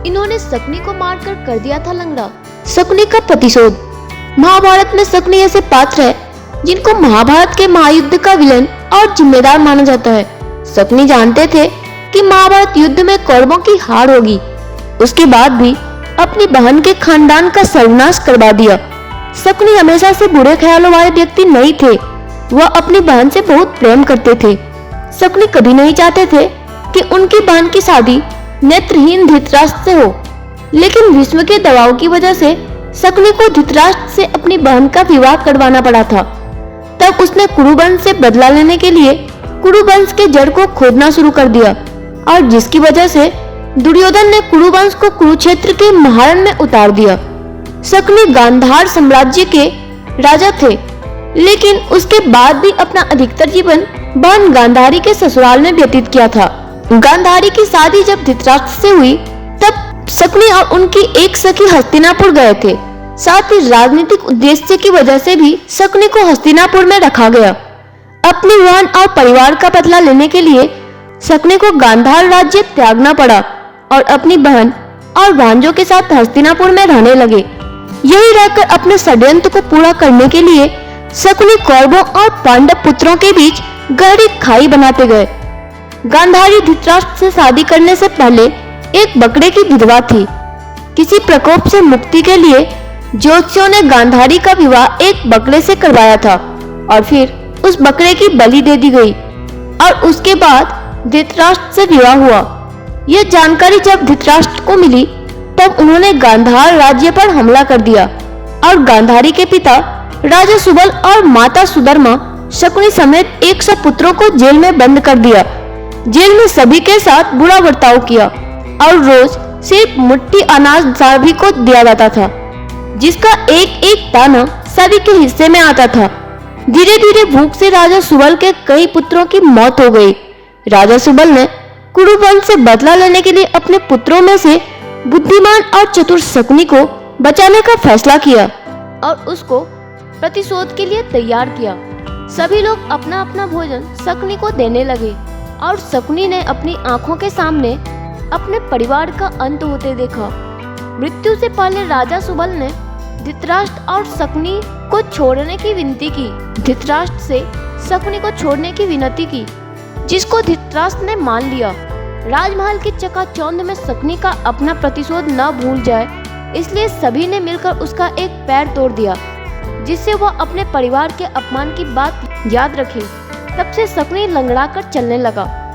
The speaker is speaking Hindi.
इन्होंने शकुनी को मारकर कर दिया था लंगड़ा। शकुनी का प्रतिशोध। महाभारत में शकुनी ऐसे पात्र है जिनको महाभारत के महायुद्ध का विलन और जिम्मेदार माना जाता है। शकुनी जानते थे कि महाभारत युद्ध में कौरवों की हार होगी, उसके बाद भी अपनी बहन के खानदान का सर्वनाश करवा दिया। शकुनी हमेशा से बुरे ख्यालों वाले व्यक्ति नहीं थे, वह अपनी बहन से बहुत प्रेम करते थे। शकुनी कभी नहीं चाहते थे कि उनकी बहन की शादी नेत्रहीन धृतराष्ट्र से हो, लेकिन भीष्म के दबाव की वजह से शकुनी को धृतराष्ट्र से अपनी बहन का विवाह करवाना पड़ा था। तब उसने कुरुवंश से बदला लेने के लिए कुरुवंश के जड़ को खोदना शुरू कर दिया, और जिसकी वजह से दुर्योधन ने कुरुवंश को कुरुक्षेत्र के महारण में उतार दिया। शकुनी गांधार साम्राज्य के राजा थे, लेकिन उसके बाद भी अपना अधिकतर जीवन बहन गांधारी के ससुराल में व्यतीत किया था। गांधारी की शादी जब धृतराष्ट्र से हुई तब शकुनी और उनकी एक सखी हस्तिनापुर गए थे। साथ ही राजनीतिक उद्देश्य की वजह से भी शकुनी को हस्तिनापुर में रखा गया। अपनी बहन और परिवार का बदला लेने के लिए शकुनी को गांधार राज्य त्यागना पड़ा और अपनी बहन और भांजों के साथ हस्तिनापुर में रहने लगे। यही रहकर अपने षड्यंत्र को पूरा करने के लिए शकुनी कौरवों और पांडव पुत्रों के बीच गहरी खाई बनाते गए। गांधारी धृतराष्ट्र से शादी करने से पहले एक बकरे की विधवा थी। किसी प्रकोप से मुक्ति के लिए ज्योतिषियों ने गांधारी का विवाह एक बकरे से करवाया था और फिर उस बकरे की बलि दे दी गई और उसके बाद धृतराष्ट्र से विवाह हुआ। यह जानकारी जब धृतराष्ट्र को मिली तब उन्होंने गांधार राज्य पर हमला कर दिया और गांधारी के पिता राजा सुबल और माता सुधर्मा शकुनी समेत 100 पुत्रों को जेल में बंद कर दिया। जेल में सभी के साथ बुरा बर्ताव किया और रोज सिर्फ मुट्ठी अनाज सभी को दिया जाता था, जिसका एक एक दाना सभी के हिस्से में आता था। धीरे धीरे भूख से राजा सुबल के कई पुत्रों की मौत हो गई। राजा सुबल ने कुरुवंश से बदला लेने के लिए अपने पुत्रों में से बुद्धिमान और चतुर शकुनी को बचाने का फैसला किया और उसको प्रतिशोध के लिए तैयार किया। सभी लोग अपना अपना भोजन शकुनी को देने लगे और शकुनी ने अपनी आंखों के सामने अपने परिवार का अंत होते देखा। मृत्यु से पहले राजा सुबल ने धृतराष्ट्र और शकुनी को छोड़ने की विनती की। धृतराष्ट्र से शकुनी को छोड़ने की विनती की, जिसको धृतराष्ट्र ने मान लिया। राजमहल की चकाचौंध में शकुनी का अपना प्रतिशोध न भूल जाए, इसलिए सभी ने मिलकर उसका एक पैर तोड़ दिया, जिससे वह अपने परिवार के अपमान की बात याद रखे। तब से शकुनी लंगड़ाकर चलने लगा।